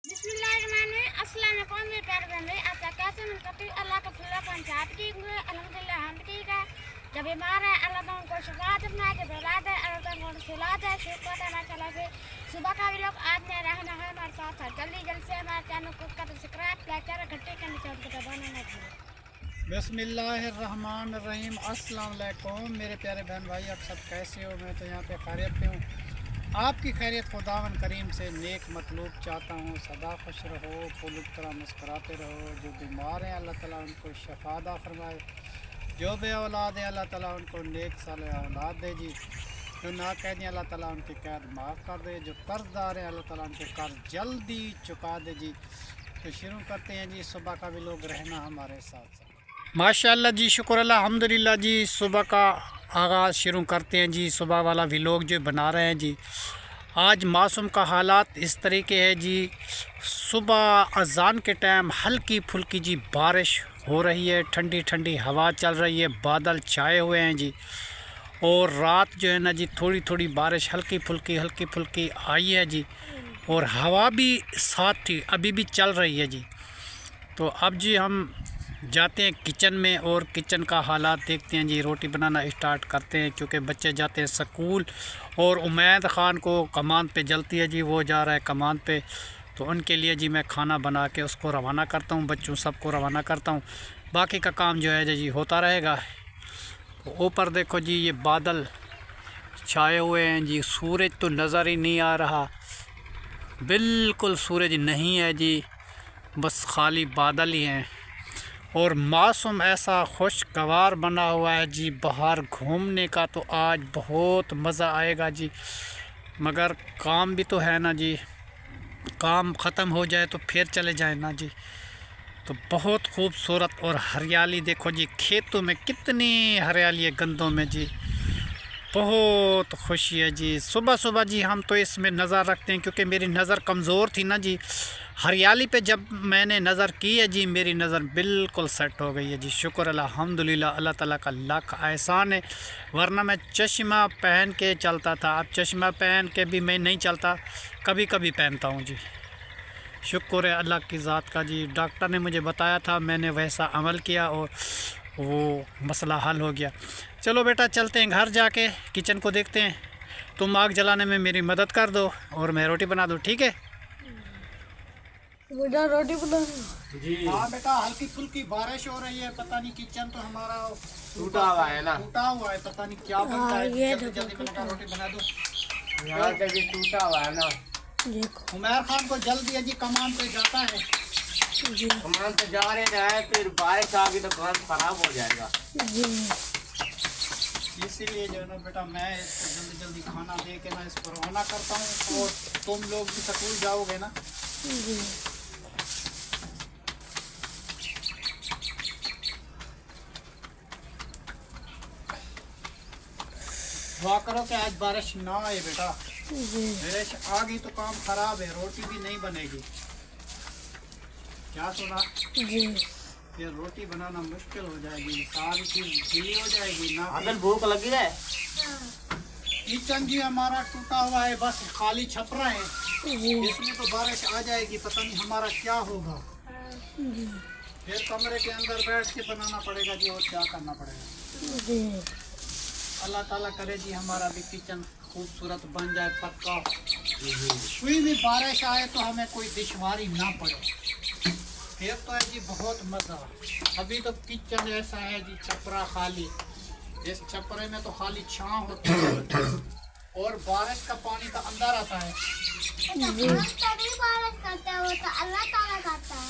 अस्सलाम वालेकुम मेरे प्यारे बहन भाई, आप सब कैसे हैं? करती हूँ अल्लाह का फजल करम से आप ठीक हुए अल्हम्दुलिल्लाह हम ठीक है। जब बीमार है अल्लाह तो उनको शिफा देना है, जब औलाद है अल्लाह तो उनको सिलात है, शुक्र है माशाल्लाह से। सुबह का भी लोग आज में रहना है हमारे साथ जल्दी जल्दी से हमारे चैनल को कर सब्सक्राइब लाइक करें, घंटे के नीचे उनको दबाना मत भूलें। बिस्मिल्लाहिर्रहमानिर्रहीम। अस्सलाम वालेकुम मेरे प्यारे बहन भाई, आप सब कैसे हो? मैं तो यहाँ पे खैरियत पे हूँ। आपकी खैरियत खुदावन करीम से नेक मतलूब चाहता हूँ। सदा खुश रहो, फूल तरह मुस्कराते रहो। जो बीमार हैं अल्लाह ताला उनको शफादा फरमाए, जो बे औलाद है अल्लाह ताला उनको नेक साल औलाद दे जी। जो ना कह दें अल्लाह ताला उनकी कैद माफ़ कर दे। जो कर्जदार हैं अल्लाह ताला उनके कर्ज जल्दी चुका दे जी। तो शुरू करते हैं जी। सुबह का भी लोग रहना हमारे साथ साथ। माशाअल्लाह जी, शुक्र अल्हम्दुलिल्लाह जी। सुबह का आगाज़ शुरू करते हैं जी। सुबह वाला व्लॉग जो बना रहे हैं जी। आज मौसम का हालात इस तरीके है जी। सुबह अजान के टाइम हल्की फुल्की जी बारिश हो रही है, ठंडी ठंडी हवा चल रही है, बादल छाए हुए हैं जी। और रात जो है ना जी थोड़ी थोड़ी बारिश हल्की फुल्की आई है जी। और हवा भी साथ थी, अभी भी चल रही है जी। तो अब जी हम जाते हैं किचन में और किचन का हालात देखते हैं जी। रोटी बनाना स्टार्ट करते हैं क्योंकि बच्चे जाते हैं स्कूल और उमैद ख़ान को कमान पे जलती है जी, वो जा रहा है कमान पे। तो उनके लिए जी मैं खाना बना के उसको रवाना करता हूँ, बच्चों सबको रवाना करता हूँ। बाकी का काम जो है जी होता रहेगा। तो ऊपर देखो जी ये बादल छाए हुए हैं जी। सूरज तो नज़र ही नहीं आ रहा, बिल्कुल सूरज नहीं है जी, बस खाली बादल ही हैं। और मौसम ऐसा खुशगवार बना हुआ है जी बाहर घूमने का। तो आज बहुत मज़ा आएगा जी, मगर काम भी तो है ना जी। काम ख़त्म हो जाए तो फिर चले जाए ना जी। तो बहुत खूबसूरत और हरियाली देखो जी, खेतों में कितनी हरियाली है, गंदों में जी बहुत खुशी है जी। सुबह सुबह जी हम तो इसमें नज़र रखते हैं क्योंकि मेरी नज़र कमज़ोर थी ना जी। हरियाली पे जब मैंने नज़र की है जी मेरी नज़र बिल्कुल सेट हो गई है जी। शुक्र अल्हम्दुलिल्लाह, अल्लाह ताला का लाख एहसान है। वरना मैं चश्मा पहन के चलता था, अब चश्मा पहन के भी मैं नहीं चलता, कभी कभी पहनता हूँ जी। शुक्र है अल्लाह की ज़ात का जी। डॉक्टर ने मुझे बताया था, मैंने वैसा अमल किया और वो मसला हल हो गया। चलो बेटा चलते हैं घर, जाके किचन को देखते हैं। तुम आग जलाने में मेरी मदद कर दो और मैं रोटी बना दूँ, ठीक है? बेटा रोटी बना जी हाँ बेटा, हल्की फुल्की बारिश हो रही है। पता नहीं किचन तो हमारा टूटा हुआ है ना, टूटा हुआ है, पता नहीं क्या बनता है। जल्दी जल्दी बेटा रोटी बना दो। यहाँ से भी टूटा हुआ है ना। उमैर खान को जल्दी है जी, कमान पे जाता है। कमान पे जा रहे हैं, फिर बारिश आ गई तो काम खराब हो जाएगा जी। इसीलिए जो है ना बेटा मैं इसको जल्दी जल्दी खाना दे के ना इसको रवाना करता हूँ। और तुम लोग भी स्कूल जाओगे ना जी। दुआ करो कि आज बारिश ना आए बेटा। जी। बारिश आ गई तो काम खराब है, रोटी भी नहीं बनेगी। क्या सुना जी। फिर रोटी बनाना मुश्किल हो जाएगी, सारी चीज गीली हो जाएगी ना। अगर भूख लगी है। किचन जी हमारा टूटा हुआ है, बस खाली छपरा है, जी। इसमें तो बारिश आ जाएगी, पता नहीं हमारा क्या होगा। जी। फिर कमरे के अंदर बैठ के बनाना पड़ेगा जी, और क्या करना पड़ेगा। जी। अल्लाह ताला करे जी हमारा भी किचन खूबसूरत बन जाए पक्का। कोई भी बारिश आए तो हमें कोई दुश्वारी ना पड़े, फिर तो है जी बहुत मज़ा। अभी तो किचन ऐसा है जी छपरा खाली, इस छपरे में तो खाली छाँव होती है और बारिश का पानी तो अंदर आता है। बारिश करता है वो तो अल्लाह ताला करता है।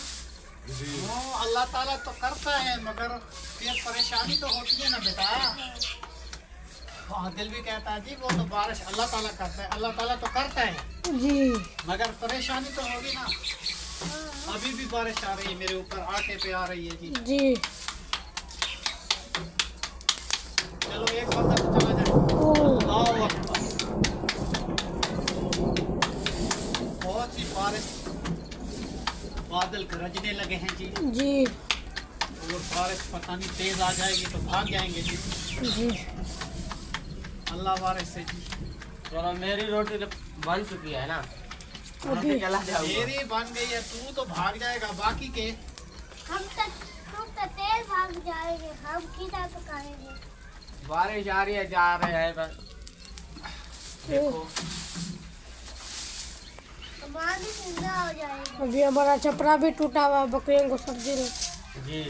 वो अल्लाह ताला तो करता है, मगर फिर परेशानी तो होती है ना बेटा। हाँ, दिल भी कहता है जी वो तो बारिश अल्लाह ताला करता है, अल्लाह ताला तो करता है जी। मगर परेशानी तो होगी ना। अभी भी बारिश आ रही है, मेरे ऊपर आटे पे आ रही है जी। जी। चलो एक बंदा तो चला जाए। अल्लाहू अकबर। बहुत सी बारिश, बादल गरजने लगे हैं जी। जी। और बारिश पता नहीं तेज आ जाएगी तो भाग जाएंगे जी। जी। अल्लाह बारिश से जी। चलो मेरी रोटी तो बन चुकी है ना। मैं तो चला जाऊंगा। मेरी बन गई है, तू तो भाग जाएगा, बाकी के तुम तो तेज भाग जाएंगे, हम किधर पकाएंगे। बारिश आ रही है, जा रहे हैं बस। देखो हमारी ठंडा हो जाएगा। अभी हमारा छपरा भी टूटा हुआ है, बकरियों को सब्जी में। जी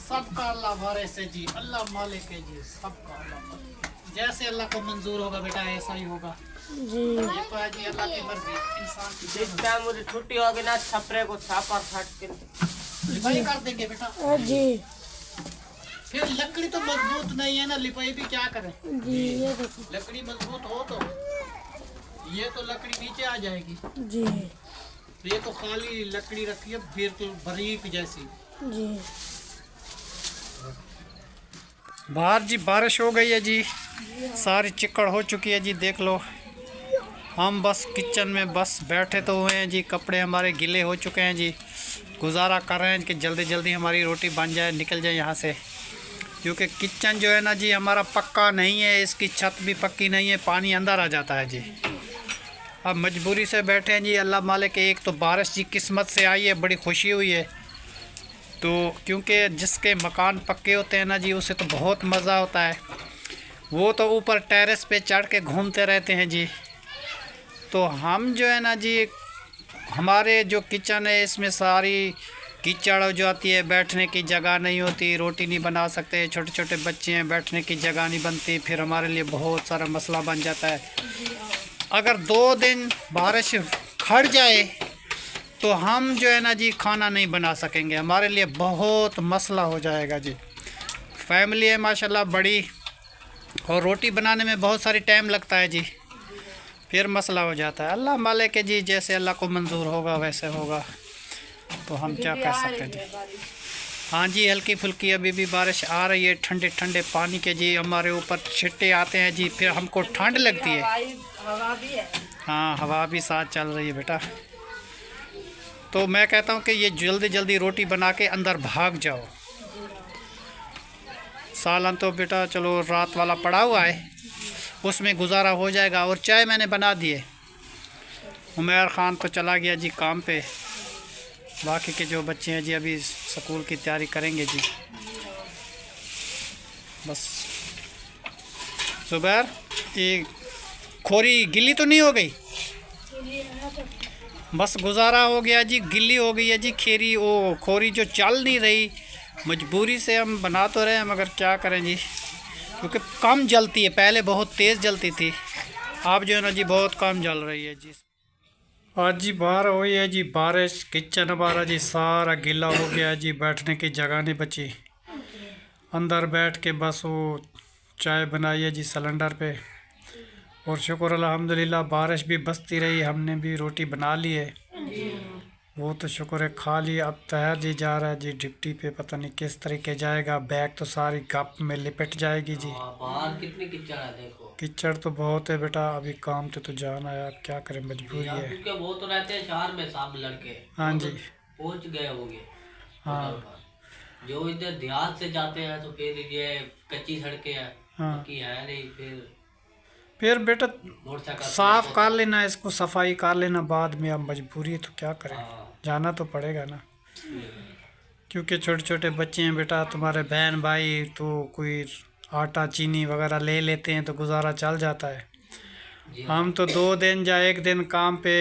सबका अल्लाह भरे से जी, अल्लाह मालिक है जी, सबका अल्लाह मालिक। जैसे अल्लाह को मंजूर होगा बेटा ऐसा ही होगा। जी ये तो है जी अल्लाह की मर्जी, इंसान की जिस टाइम मुझे छुट्टी होगी ना, छपरे को छापर फट के लिपाई कर देंगे बेटा। जी फिर लकड़ी तो मजबूत नहीं है ना, लिपाई भी क्या करें। जी ये देखिए। लकड़ी मजबूत हो तो ये तो लकड़ी नीचे आ जाएगी। जी तो ये तो खाली लकड़ी रखी है, फिर तो बारीक जैसी। जी बाहर जी बारिश हो गई है जी, सारी चिक्कड़ हो चुकी है जी, देख लो। हम बस किचन में बस बैठे तो हुए हैं जी, कपड़े हमारे गीले हो चुके हैं जी। गुजारा कर रहे हैं कि जल्दी जल्दी हमारी रोटी बन जाए, निकल जाए यहाँ से, क्योंकि किचन जो है ना जी हमारा पक्का नहीं है, इसकी छत भी पक्की नहीं है, पानी अंदर आ जाता है जी। अब मजबूरी से बैठे हैं जी, अल्लाह मालिक। एक तो बारिश जी किस्मत से आई है, बड़ी खुशी हुई है। तो क्योंकि जिसके मकान पक्के होते हैं ना जी, उसे तो बहुत मज़ा होता है, वो तो ऊपर टेरेस पे चढ़ के घूमते रहते हैं जी। तो हम जो है ना जी, हमारे जो किचन है इसमें सारी कीचड़ हो जाती है, बैठने की जगह नहीं होती, रोटी नहीं बना सकते, छोटे छोटे बच्चे हैं, बैठने की जगह नहीं बनती, फिर हमारे लिए बहुत सारा मसला बन जाता है। अगर 2 दिन बारिश खड़ जाए तो हम जो है ना जी खाना नहीं बना सकेंगे, हमारे लिए बहुत मसला हो जाएगा जी। फैमिली है माशाल्लाह बड़ी, और रोटी बनाने में बहुत सारी टाइम लगता है जी, फिर मसला हो जाता है। अल्लाह मालिक है जी, जैसे अल्लाह को मंजूर होगा वैसे होगा, तो हम क्या कर सकते हैं जी। हाँ जी, हल्की फुल्की अभी भी बारिश आ रही है, ठंडे ठंडे पानी के जी हमारे ऊपर छिट्टे आते हैं जी, फिर हमको ठंड लगती है। हाँ, हवा भी साथ चल रही है बेटा। तो मैं कहता हूँ कि ये जल्दी जल्दी रोटी बना के अंदर भाग जाओ। सालन तो बेटा चलो रात वाला पड़ा हुआ है, उसमें गुजारा हो जाएगा। और चाय मैंने बना दिए। उमर ख़ान तो चला गया जी काम पे, बाकी के जो बच्चे हैं जी अभी स्कूल की तैयारी करेंगे जी। बस जुबैर, ये खोरी गिल्ली तो नहीं हो गई? बस गुजारा हो गया जी, गिल्ली हो गई है जी खेरी, वो खोरी जो चल नहीं रही, मजबूरी से हम बना तो रहे हैं, मगर क्या करें जी, क्योंकि कम जलती है, पहले बहुत तेज़ जलती थी, अब जो है ना जी बहुत कम जल रही है जी। आज जी बाहर हुई है जी बारिश, किचन हमारा जी सारा गीला हो गया जी, बैठने की जगह नहीं बची। अंदर बैठ के बस वो चाय बनाई है जी सिलेंडर पे, और शुक्र अल्हम्दुलिल्लाह बारिश भी बसती रही, हमने भी रोटी बना ली है, वो तो शुक्र है खा ली। अब तैयार जी जा रहा है जी डिप्टी पे, पता नहीं किस तरीके जाएगा, बैग तो सारी गप में लिपट जाएगी जी। बाहर कितनी कीचड़ है देखो। कीचड़ तो बहुत है बेटा, अभी काम तो जाना है, अब क्या करें, मजबूरी है। क्योंकि वो तो रहते हैं शहर में सब लड़के, हाँ जी, पहुंच गए होंगे। हाँ, जो इधर देहात से जाते हैं तो फिर ये कच्ची सड़कें हैं, हाँ, पक्की है नहीं, फिर बेटा मोटरसाइकिल साफ कर लेना, इसको सफाई कर लेना बाद में, अब मजबूरी है तो क्या करें, जाना तो पड़ेगा ना, क्योंकि छोटे छोटे बच्चे हैं बेटा, तुम्हारे बहन भाई तो कोई आटा चीनी वगैरह ले लेते हैं तो गुजारा चल जाता है। हम तो 2 दिन या 1 दिन काम पे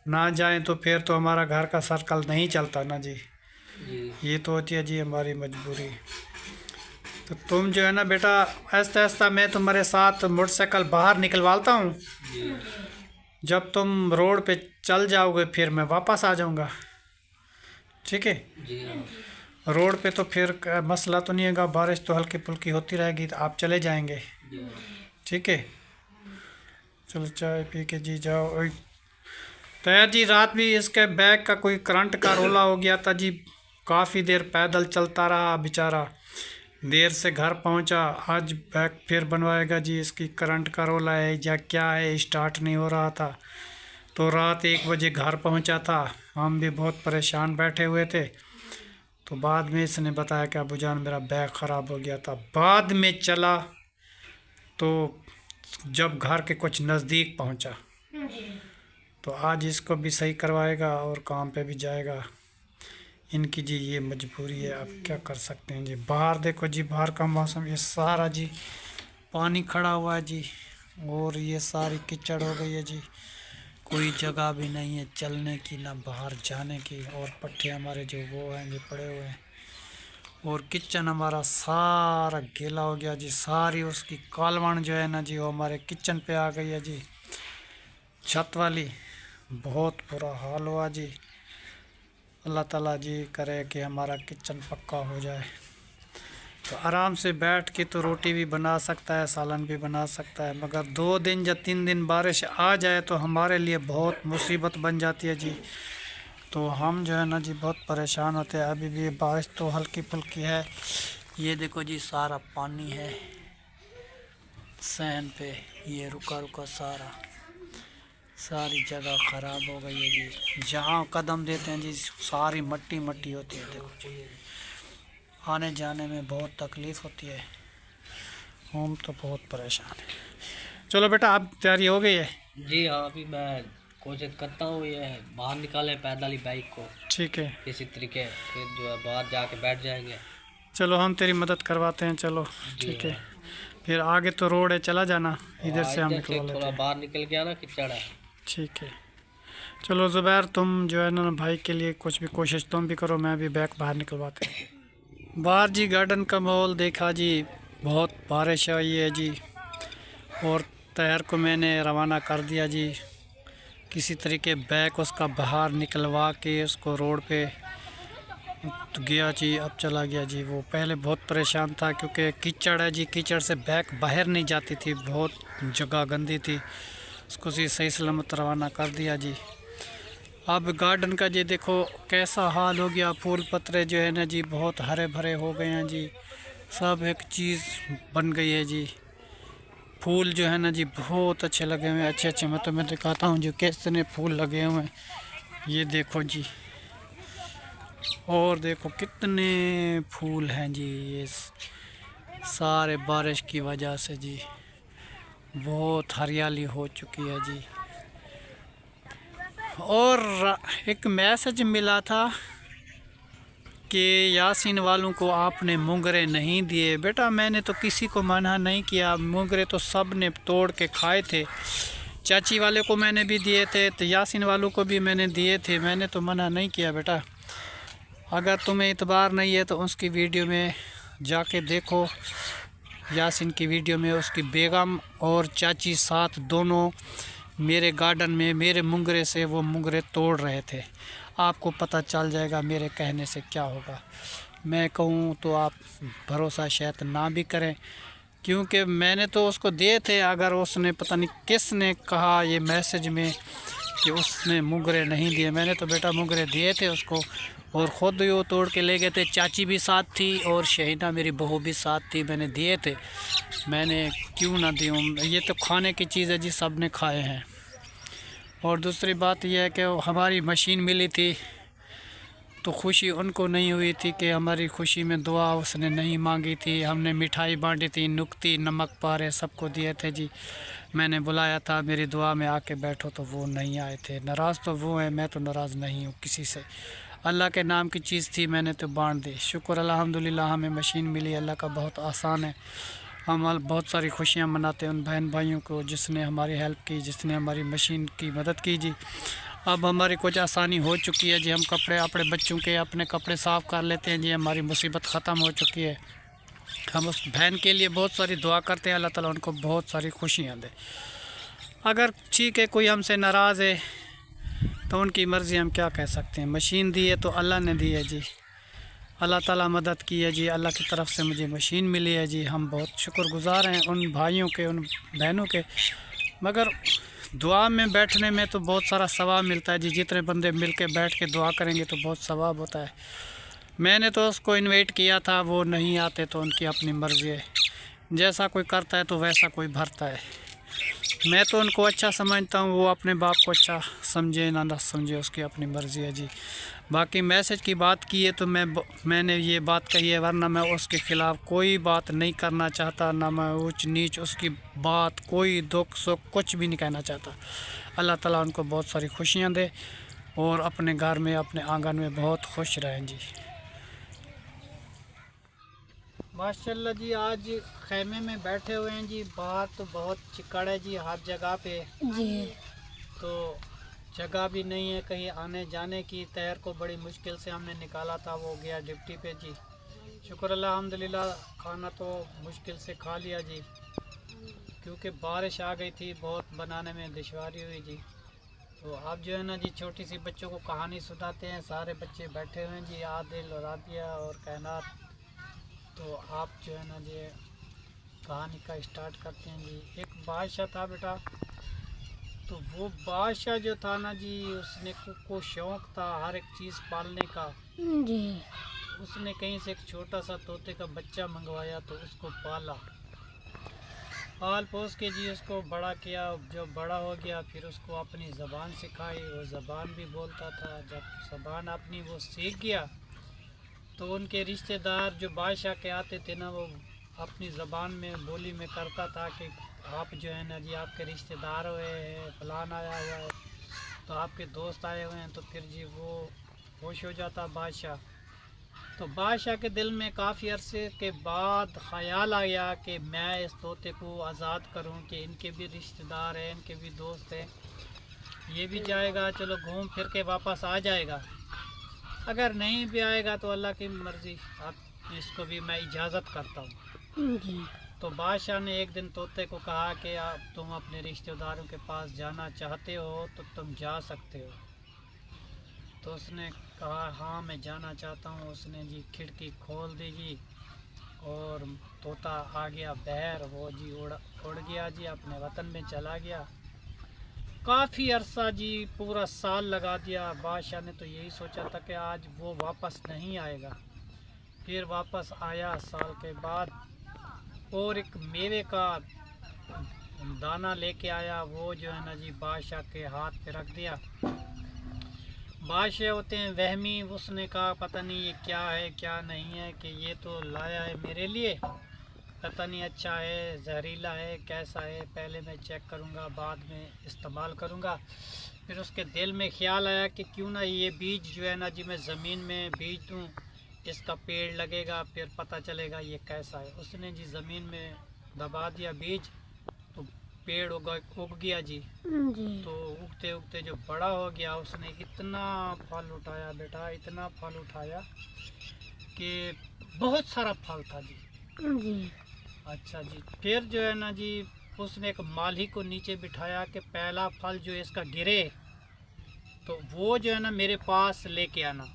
ना जाएं तो फिर तो हमारा घर का सर्कल नहीं चलता ना जी, ये तो होती है जी हमारी मजबूरी। तो तुम जो है ना बेटा आहिस्ता आहिस्ता मैं तुम्हारे साथ मोटरसाइकिल बाहर निकलवाता हूँ, जब तुम रोड पे चल जाओगे फिर मैं वापस आ जाऊँगा, ठीक है? रोड पे तो फिर मसला तो नहीं होगा, बारिश तो हल्की फुल्की होती रहेगी, तो आप चले जाएंगे, ठीक है? चलो चाय पी के जी जाओ। तैयार जी रात भी इसके बैग का कोई करंट का रोला हो गया था जी, काफ़ी देर पैदल चलता रहा बेचारा, देर से घर पहुंचा। आज बैग फिर बनवाएगा जी, इसकी करंट का रोला है या क्या है, स्टार्ट नहीं हो रहा था। तो रात 1 बजे घर पहुंचा था, हम भी बहुत परेशान बैठे हुए थे। तो बाद में इसने बताया कि अबूजान मेरा बैग ख़राब हो गया था। बाद में चला तो जब घर के कुछ नज़दीक पहुंचा तो आज इसको भी सही करवाएगा और काम पे भी जाएगा। इनकी जी ये मजबूरी है, अब क्या कर सकते हैं जी। बाहर देखो जी, बाहर का मौसम, ये सारा जी पानी खड़ा हुआ है जी, और ये सारी कीचड़ हो गई है जी। कोई जगह भी नहीं है चलने की, ना बाहर जाने की। और पट्टे हमारे जो वो हैं, जो पड़े हुए हैं, और किचन हमारा सारा गीला हो गया जी। सारी उसकी कालवान जो है ना जी, वो हमारे किचन पे आ गई है जी, छत वाली। बहुत बुरा हाल हुआ जी। अल्लाह ताला जी करे कि हमारा किचन पक्का हो जाए, तो आराम से बैठ के तो रोटी भी बना सकता है, सालन भी बना सकता है। मगर 2 दिन या 3 दिन बारिश आ जाए तो हमारे लिए बहुत मुसीबत बन जाती है जी। तो हम जो है ना जी बहुत परेशान होते हैं। अभी भी बारिश तो हल्की फुल्की है। ये देखो जी, सारा पानी है सहन पे, ये रुका रुका सारी जगह ख़राब हो गई है जी। जहाँ कदम देते हैं जी, सारी मट्टी मट्टी होती है। देखो जी, आने जाने में बहुत तकलीफ़ होती है। हम तो बहुत परेशान हैं। चलो बेटा, आप तैयारी हो गई है? जी हाँ, अभी मैं कोशिश करता हूँ ये बाहर निकाले पैदल ही बाइक को, ठीक है, किसी तरीके, फिर जो है बाहर जाके बैठ जाएंगे। चलो हम तेरी मदद करवाते हैं। चलो ठीक है, फिर आगे तो रोड है, चला जाना, इधर से हम निकलवा लेते थोड़ा हैं। बाहर निकल गया ना, कीचड़ है। ठीक है, चलो ज़ुबैर, तुम जो है ना भाई के लिए कुछ भी कोशिश तुम भी करो, मैं भी बैग बाहर निकलवाते हैं। बाहर जी गार्डन का माहौल देखा जी, बहुत बारिश आई है जी, और तैयार को मैंने रवाना कर दिया जी। किसी तरीके बैग उसका बाहर निकलवा के उसको रोड पे तो गया जी, अब चला गया जी। वो पहले बहुत परेशान था क्योंकि कीचड़ है जी, कीचड़ से बैग बाहर नहीं जाती थी, बहुत जगह गंदी थी। उसको सही सलामत रवाना कर दिया जी। अब गार्डन का जी देखो कैसा हाल हो गया, फूल पत्ते जो है ना जी बहुत हरे भरे हो गए हैं जी, सब एक चीज़ बन गई है जी। फूल जो है ना जी बहुत अच्छे लगे हुए हैं, अच्छे अच्छे। मैं दिखाता हूँ जो कितने फूल लगे हुए हैं, ये देखो जी। और देखो कितने फूल हैं जी, ये सारे बारिश की वजह से जी बहुत हरियाली हो चुकी है जी। और एक मैसेज मिला था कि यासीन वालों को आपने मुंगरे नहीं दिए। बेटा मैंने तो किसी को मना नहीं किया, मुंगरे तो सब ने तोड़ के खाए थे। चाची वाले को मैंने भी दिए थे, तो यासीन वालों को भी मैंने दिए थे, मैंने तो मना नहीं किया बेटा। अगर तुम्हें इतबार नहीं है तो उसकी वीडियो में जाके देखो, यासीन की वीडियो में उसकी बेगम और चाची साथ दोनों मेरे गार्डन में मेरे मुंगरे से वो मुंगरे तोड़ रहे थे। आपको पता चल जाएगा मेरे कहने से क्या होगा। मैं कहूँ तो आप भरोसा शायद ना भी करें, क्योंकि मैंने तो उसको दिए थे। अगर उसने पता नहीं किसने कहा ये मैसेज में कि उसने मुंगरे नहीं दिए, मैंने तो बेटा मुंगरे दिए थे उसको, और ख़ुद ही वो तोड़ के ले गए थे। चाची भी साथ थी और शहीना मेरी बहू भी साथ थी, मैंने दिए थे। मैंने क्यों ना दूँ, ये तो खाने की चीज़ है जी, सब ने खाए हैं। और दूसरी बात यह है कि हमारी मशीन मिली थी तो खुशी उनको नहीं हुई थी कि हमारी खुशी में दुआ उसने नहीं मांगी थी। हमने मिठाई बांटी थी, नुक्ती नमक पारे सबको दिए थे जी। मैंने बुलाया था मेरी दुआ में आके बैठो, तो वो नहीं आए थे। नाराज़ तो वो है, मैं तो नाराज़ नहीं हूँ किसी से। अल्लाह के नाम की चीज़ थी, मैंने तो बांट दी। शुक्र अल्हम्दुलिल्लाह हमें मशीन मिली, अल्लाह का बहुत आसान है। हम बहुत सारी खुशियाँ मनाते हैं उन बहन भाइयों को जिसने हमारी हेल्प की, जिसने हमारी मशीन की मदद की जी। अब हमारी कुछ आसानी हो चुकी है जी, हम कपड़े अपने बच्चों के अपने कपड़े साफ़ कर लेते हैं जी। हमारी मुसीबत ख़त्म हो चुकी है। हम उस बहन के लिए बहुत सारी दुआ करते हैं, अल्लाह ताला उनको बहुत सारी खुशियाँ दे। अगर ठीक है कोई हमसे नाराज़ है तो उनकी मर्ज़ी, हम क्या कह सकते हैं। मशीन दी है तो अल्लाह ने दी है जी, अल्लाह ताला मदद की है जी। अल्लाह की तरफ से मुझे मशीन मिली है जी, हम बहुत शुक्रगुज़ार हैं उन भाइयों के, उन बहनों के। मगर दुआ में बैठने में तो बहुत सारा सवाब मिलता है जी। जितने बंदे मिल के बैठ के दुआ करेंगे तो बहुत सवाब होता है। मैंने तो उसको इनवाइट किया था, वो नहीं आते तो उनकी अपनी मर्ज़ी है। जैसा कोई करता है तो वैसा कोई भरता है। मैं तो उनको अच्छा समझता हूँ, वो अपने बाप को अच्छा समझे ना समझे उसकी अपनी मर्ज़ी है जी। बाकी मैसेज की बात की है तो मैंने ये बात कही है, वरना मैं उसके ख़िलाफ़ कोई बात नहीं करना चाहता, ना मैं ऊंच नीच उसकी बात कोई दुख सुख कुछ भी नहीं कहना चाहता। अल्लाह ताला उनको बहुत सारी खुशियाँ दे और अपने घर में अपने आंगन में बहुत खुश रहें जी। माशाल्लाह जी, आज खेमे में बैठे हुए हैं जी। बाहर तो बहुत चिकड़ है जी हर जगह पे जी। तो जगह भी नहीं है कहीं आने जाने की। तैर को बड़ी मुश्किल से हमने निकाला था, वो गया ड्यूटी पे जी। शुक्र अल्हम्दुलिल्लाह, खाना तो मुश्किल से खा लिया जी, क्योंकि बारिश आ गई थी, बहुत बनाने में दुश्वारी हुई जी। तो अब जो है ना जी, छोटी सी बच्चों को कहानी सुनाते हैं। सारे बच्चे बैठे हुए हैं जी, आदिल और आदिया और कायनात। तो आप जो है ना जी कहानी का स्टार्ट करते हैं जी। एक बादशाह था बेटा, तो वो बादशाह जो था ना जी, उसने को शौक़ था हर एक चीज़ पालने का जी। उसने कहीं से एक छोटा सा तोते का बच्चा मंगवाया, तो उसको पाल पोस के जी उसको बड़ा किया। जब बड़ा हो गया फिर उसको अपनी ज़बान सिखाई, वो ज़बान भी बोलता था। जब ज़बान अपनी वो सीख गया तो उनके रिश्तेदार जो बादशाह के आते थे ना, वो अपनी ज़बान में बोली में करता था कि आप जो है ना जी, आपके रिश्तेदार हुए हैं, फलान आया हुआ है, तो आपके दोस्त आए हुए हैं। तो फिर जी वो खुश हो जाता बादशाह। तो बादशाह के दिल में काफ़ी अरसे के बाद ख़याल आया कि मैं इस तोते को आज़ाद करूं, कि इनके भी रिश्तेदार हैं, इनके भी दोस्त हैं, ये भी जाएगा, चलो घूम फिर के वापस आ जाएगा। अगर नहीं भी आएगा तो अल्लाह की मर्ज़ी, अब इसको भी मैं इजाज़त करता हूँ। जी। तो बादशाह ने एक दिन तोते को कहा कि आप तुम अपने रिश्तेदारों के पास जाना चाहते हो तो तुम जा सकते हो। तो उसने कहा हाँ मैं जाना चाहता हूँ। उसने जी खिड़की खोल दी जी और तोता आ गया बाहर। वो जी उड़ गया जी, अपने वतन में चला गया। काफ़ी अरसा जी पूरा साल लगा दिया। बादशाह ने तो यही सोचा था कि आज वो वापस नहीं आएगा। फिर वापस आया साल के बाद और एक मेवे का दाना लेके आया। वो जो है ना जी बादशाह के हाथ पे रख दिया। बादशाह होते हैं वहमी, उसने कहा पता नहीं ये क्या है क्या नहीं है, कि ये तो लाया है मेरे लिए, पता नहीं अच्छा है जहरीला है कैसा है, पहले मैं चेक करूँगा बाद में इस्तेमाल करूँगा। फिर उसके दिल में ख्याल आया कि क्यों ना ये बीज जो है ना जी मैं ज़मीन में बीज दूँ, इसका पेड़ लगेगा, फिर पता चलेगा ये कैसा है। उसने जी ज़मीन में दबा दिया बीज, तो पेड़ उग गया जी। तो उगते उगते जो बड़ा हो गया, उसने इतना फल उठाया बेटा, इतना फल उठाया कि बहुत सारा फल था जी। अच्छा जी, फिर जो है ना जी उसने एक माली को नीचे बिठाया कि पहला फल जो इसका गिरे तो वो जो है ना मेरे पास लेके आना,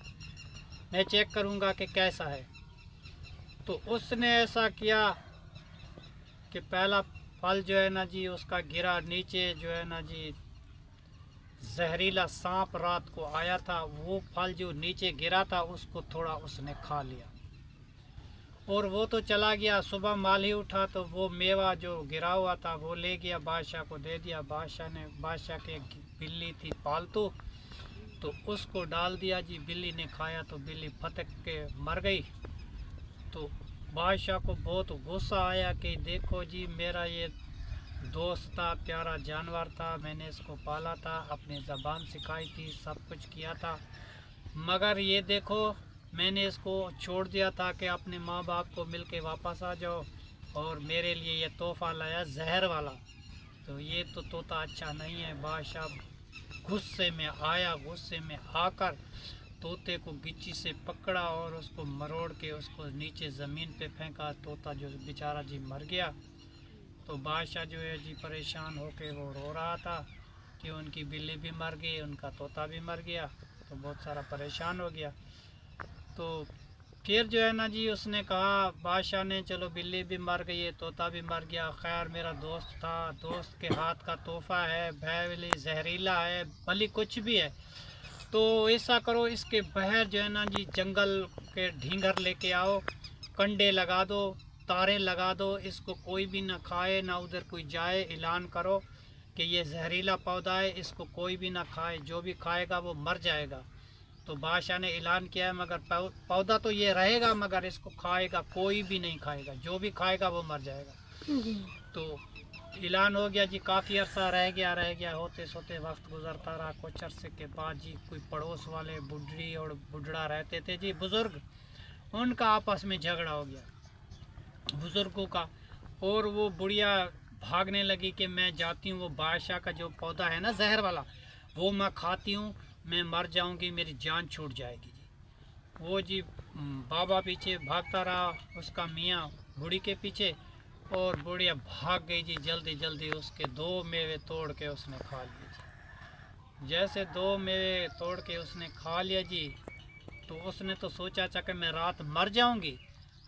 मैं चेक करूँगा कि कैसा है। तो उसने ऐसा किया कि पहला फल जो है ना जी उसका गिरा नीचे। जो है ना जी जहरीला सांप रात को आया था, वो फल जो नीचे गिरा था उसको थोड़ा उसने खा लिया और वो तो चला गया। सुबह माली उठा तो वो मेवा जो गिरा हुआ था वो ले गया, बादशाह को दे दिया। बादशाह के बिल्ली थी पालतू, तो उसको डाल दिया जी। बिल्ली ने खाया तो बिल्ली फटक के मर गई। तो बादशाह को बहुत गुस्सा आया कि देखो जी मेरा ये दोस्त था, प्यारा जानवर था, मैंने इसको पाला था, अपनी ज़बान सिखाई थी, सब कुछ किया था, मगर ये देखो मैंने इसको छोड़ दिया था कि अपने माँ बाप को मिल के वापस आ जाओ, और मेरे लिए ये तोहफ़ा लाया जहर वाला। तो ये तो तोता अच्छा नहीं है। बादशाह गुस्से में आया, गुस्से में आकर तोते को गिच्ची से पकड़ा और उसको मरोड़ के उसको नीचे ज़मीन पे फेंका। तोता जो बेचारा जी मर गया। तो बादशाह जो है जी परेशान होके वो रो रहा था कि उनकी बिल्ली भी मर गई, उनका तोता भी मर गया, तो बहुत सारा परेशान हो गया। तो फिर जो है ना जी उसने कहा, बादशाह ने, चलो बिल्ली भी मर गई है, तोता भी मर गया, खैर मेरा दोस्त था, दोस्त के हाथ का तोहफ़ा है, भले जहरीला है भली कुछ भी है, तो ऐसा करो इसके बाहर जो है ना जी जंगल के ढींगर लेके आओ, कंडे लगा दो, तारें लगा दो, इसको कोई भी ना खाए ना उधर कोई जाए, ऐलान करो कि ये जहरीला पौधा है, इसको कोई भी ना खाए, जो भी खाएगा वो मर जाएगा। तो बादशाह ने ऐलान किया है मगर पौधा तो ये रहेगा मगर इसको खाएगा कोई भी नहीं खाएगा, जो भी खाएगा वो मर जाएगा। जी तो ऐलान हो गया जी। काफ़ी अरसा रह गया, होते सोते वक्त गुजरता रहा। कुछ अरसे के बाद जी कोई पड़ोस वाले बुढ़ी और बुढ़ड़ा रहते थे जी, बुज़ुर्ग, उनका आपस में झगड़ा हो गया बुज़ुर्गों का। और वो बुढ़िया भागने लगी कि मैं जाती हूँ, वो बादशाह का जो पौधा है ना जहर वाला, वो मैं खाती हूँ, मैं मर जाऊँगी, मेरी जान छूट जाएगी जी। वो जी बाबा पीछे भागता रहा, उसका मियाँ बूढ़ी के पीछे, और बुढ़िया भाग गई जी। जल्दी जल्दी उसके 2 मेवे तोड़ के उसने खा लिए जी। जैसे 2 मेवे तोड़ के उसने खा लिया जी, तो उसने तो सोचा था कि मैं रात मर जाऊंगी।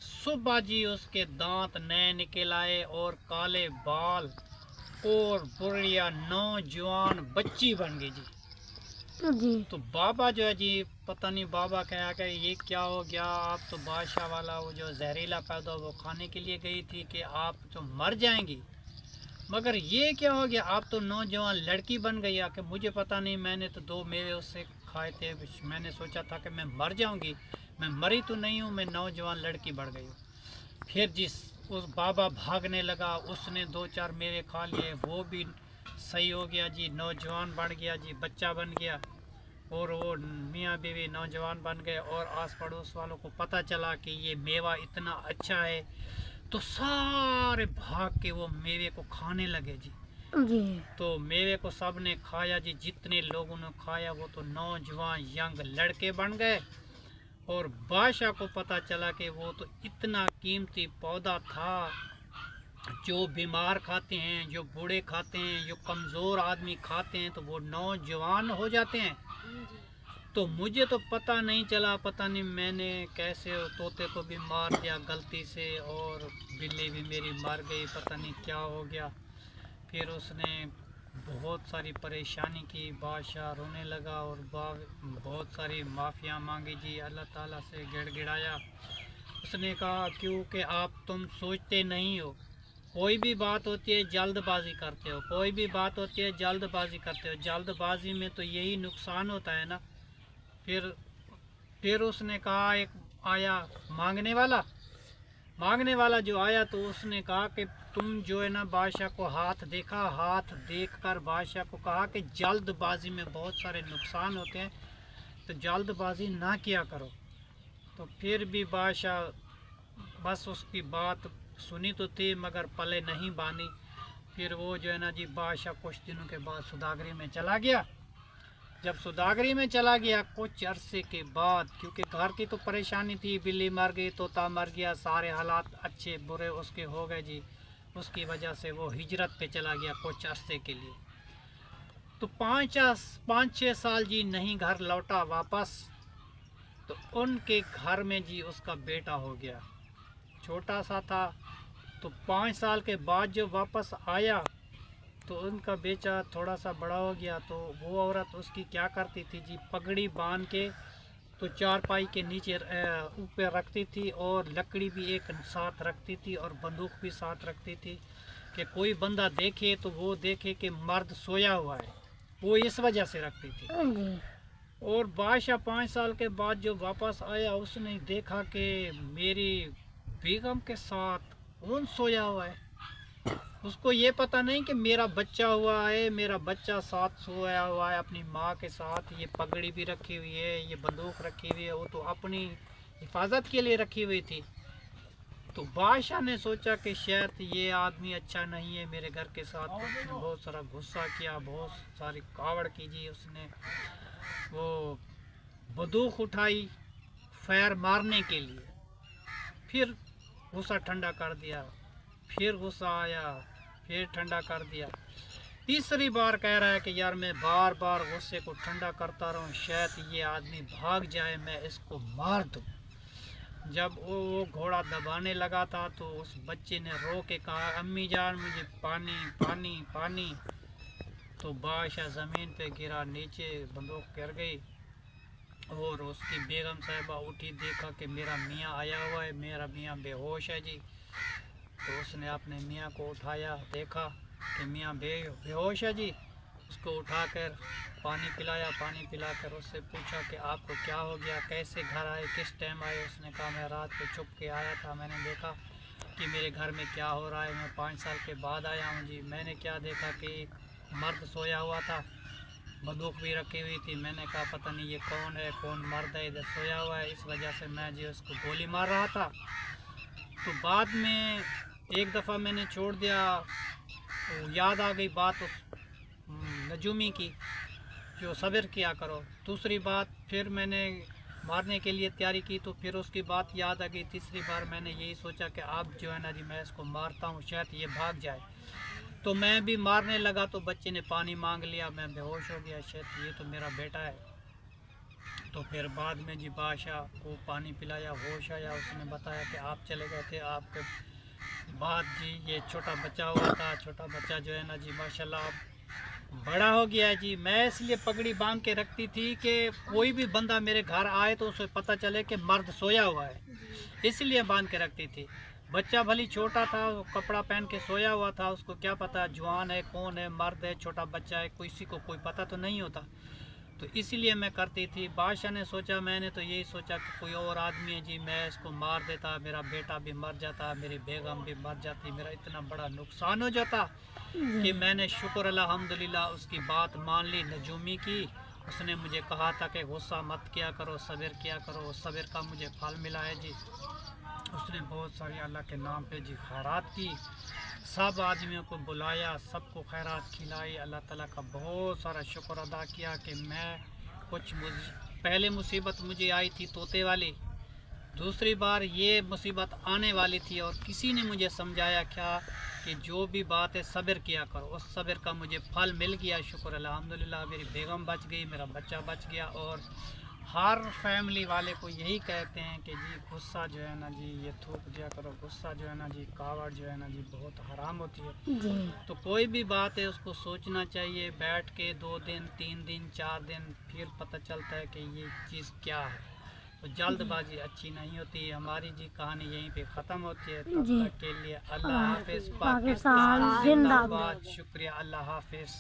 सुबह जी उसके दांत नए निकल आए और काले बाल, और बुढ़िया नौजवान बच्ची बन गई जी। जी तो बाबा जो है जी, पता नहीं बाबा कहा कि ये क्या हो गया, आप तो बादशाह वाला वो जो जहरीला पौधा वो खाने के लिए गई थी कि आप तो मर जाएंगी, मगर ये क्या हो गया, आप तो नौजवान लड़की बन गई। कि मुझे पता नहीं, मैंने तो 2 मेवे उससे खाए थे, मैंने सोचा था कि मैं मर जाऊंगी, मैं मरी तो नहीं हूँ, मैं नौजवान लड़की बढ़ गई हूँ। फिर जिस उस बाबा भागने लगा, उसने 2-4 मेवे खा लिए, वो भी सही हो गया जी, नौजवान बन गया जी, बच्चा बन गया, और वो मियाँ बीवी नौजवान बन गए। और आस पड़ोस वालों को पता चला कि ये मेवा इतना अच्छा है, तो सारे भाग के वो मेवे को खाने लगे जी। जी तो मेवे को सब ने खाया जी, जितने लोगों ने खाया वो तो नौजवान यंग लड़के बन गए। और बादशाह को पता चला कि वो तो इतना कीमती पौधा था, जो बीमार खाते हैं, जो बूढ़े खाते हैं, जो कमज़ोर आदमी खाते हैं तो वो नौजवान हो जाते हैं। तो मुझे तो पता नहीं चला, पता नहीं मैंने कैसे तोते को भी मार दिया गलती से, और बिल्ली भी मेरी मर गई, पता नहीं क्या हो गया। फिर उसने बहुत सारी परेशानी की, बादशाह रोने लगा और बहुत सारी माफ़ियाँ मांगी जी, अल्लाह ताला से गिड़गिड़ाया। उसने कहा क्योंकि तुम सोचते नहीं हो, कोई भी बात होती है जल्दबाजी करते हो, कोई भी बात होती है जल्दबाजी करते हो, जल्दबाजी में तो यही नुकसान होता है ना। फिर उसने कहा, एक आया मांगने वाला जो आया, तो उसने कहा कि तुम जो है ना, बादशाह को हाथ देखा, हाथ देखकर बादशाह को कहा कि जल्दबाजी में बहुत सारे नुकसान होते हैं, तो जल्दबाजी ना किया करो। तो फिर भी बादशाह बस उसकी बात सुनी तो थी मगर पले नहीं बानी। फिर वो जो है ना जी, बादशाह कुछ दिनों के बाद सौदागरी में चला गया। जब सौदागरी में चला गया कुछ अरसे के बाद, क्योंकि घर की तो परेशानी थी, बिल्ली मर गई, तोता मर गया, सारे हालात अच्छे बुरे उसके हो गए जी, उसकी वजह से वो हिजरत पे चला गया कुछ अरसे के लिए। तो 5-6 साल जी नहीं घर लौटा वापस। तो उनके घर में जी उसका बेटा हो गया, छोटा सा था। तो 5 साल के बाद जो वापस आया तो उनका बेटा थोड़ा सा बड़ा हो गया। तो वो औरत उसकी क्या करती थी जी, पगड़ी बांध के तो चारपाई के नीचे ऊपर रखती थी, और लकड़ी भी एक साथ रखती थी, और बंदूक भी साथ रखती थी कि कोई बंदा देखे तो वो देखे कि मर्द सोया हुआ है, वो इस वजह से रखती थी। जी और बादशाह 5 साल के बाद जो वापस आया, उसने देखा कि मेरी बेगम के साथ कौन सोया हुआ है। उसको ये पता नहीं कि मेरा बच्चा हुआ है, मेरा बच्चा साथ सोया हुआ है अपनी माँ के साथ, ये पगड़ी भी रखी हुई है, ये बंदूक रखी हुई है, वो तो अपनी हिफाजत के लिए रखी हुई थी। तो बादशाह ने सोचा कि शायद ये आदमी अच्छा नहीं है मेरे घर के साथ। उसने बहुत सारा गुस्सा किया, बहुत सारी कावड़ की जी। उसने वो बंदूक उठाई फायर मारने के लिए, फिर गुस्सा ठंडा कर दिया, फिर गुस्सा आया, फिर ठंडा कर दिया। तीसरी बार कह रहा है कि यार मैं बार बार गुस्से को ठंडा करता रहूं, शायद ये आदमी भाग जाए, मैं इसको मार दूं। जब वो घोड़ा दबाने लगा था तो उस बच्चे ने रो के कहा, अम्मी जान मुझे पानी पानी पानी। तो बादशाह ज़मीन पे गिरा, नीचे बंदूक गिर गई, और उसकी बेगम साहिबा उठी, देखा कि मेरा मियाँ आया हुआ है, मेरा मियाँ बेहोश है जी। तो उसने अपने मियाँ को उठाया, देखा कि मियाँ बेहोश है जी। उसको उठाकर पानी पिलाया, पानी पिलाकर उससे पूछा कि आपको क्या हो गया, कैसे घर आए, किस टाइम आए। उसने कहा मैं रात को छुप के आया था, मैंने देखा कि मेरे घर में क्या हो रहा है, मैं 5 साल के बाद आया हूँ जी। मैंने क्या देखा कि एक मर्द सोया हुआ था, बंदूक भी रखी हुई थी। मैंने कहा पता नहीं ये कौन है, कौन मर्द है इधर सोया हुआ है, इस वजह से मैं जी उसको गोली मार रहा था। तो बाद में एक दफ़ा मैंने छोड़ दिया, तो याद आ गई बात उस नजूमी की, जो सब्र किया करो। दूसरी बात फिर मैंने मारने के लिए तैयारी की, तो फिर उसकी बात याद आ गई। तीसरी बार मैंने यही सोचा कि अब जो है ना जी मैं इसको मारता हूँ, शायद ये भाग जाए। तो मैं भी मारने लगा तो बच्चे ने पानी मांग लिया, मैं बेहोश हो गया, शायद ये तो मेरा बेटा है। तो फिर बाद में जी बादशाह को पानी पिलाया, होश आया, उसने बताया कि आप चले गए थे, आपके बाद जी ये छोटा बच्चा हुआ था। छोटा बच्चा जो है ना जी माशाल्लाह अब बड़ा हो गया है जी। मैं इसलिए पगड़ी बांध के रखती थी कि कोई भी बंदा मेरे घर आए तो उसे पता चले कि मर्द सोया हुआ है, इसलिए बांध के रखती थी। बच्चा भली छोटा था, वो कपड़ा पहन के सोया हुआ था, उसको क्या पता जवान है, कौन है, मर्द है, छोटा बच्चा है, किसी को कोई पता तो नहीं होता। तो इसीलिए मैं करती थी। बादशाह ने सोचा, मैंने तो यही सोचा कि कोई और आदमी है जी, मैं इसको मार देता, मेरा बेटा भी मर जाता, मेरी बेगम भी मर जाती, मेरा इतना बड़ा नुकसान हो जाता कि मैंने शुक्र अल्हम्दुलिल्लाह उसकी बात मान ली नजूमी की। उसने मुझे कहा था कि गुस्सा मत किया करो, सब्र किया करो, सब्र का मुझे फल मिला है जी। उसने बहुत सारी अल्लाह के नाम पे जी खैरात की, सब आदमियों को बुलाया, सबको खैरात खिलाई। अल्लाह ताला का बहुत सारा शुक्र अदा किया कि मैं पहले मुसीबत मुझे आई थी तोते वाली, दूसरी बार ये मुसीबत आने वाली थी, और किसी ने मुझे समझाया क्या कि जो भी बात है सब्र किया करो, उस सब्र का मुझे फल मिल गया। शुक्र अल्हम्दुलिल्लाह, मेरी बेगम बच गई, मेरा बच्चा बच गया। और हर फैमिली वाले को यही कहते हैं कि जी गुस्सा जो है ना जी ये थूक दिया करो, गुस्सा जो है ना जी, कावड़ जो है ना जी बहुत हराम होती है। तो कोई भी बात है उसको सोचना चाहिए बैठ के, 2 दिन 3 दिन 4 दिन, फिर पता चलता है कि ये चीज़ क्या है। तो जल्दबाजी अच्छी नहीं होती। हमारी जी कहानी यहीं पे ख़त्म होती है। तब तक के लिए अल्लाह हाफिज़। पाकिस्तान जिंदाबाद। शुक्रिया, अल्लाह हाफिज़।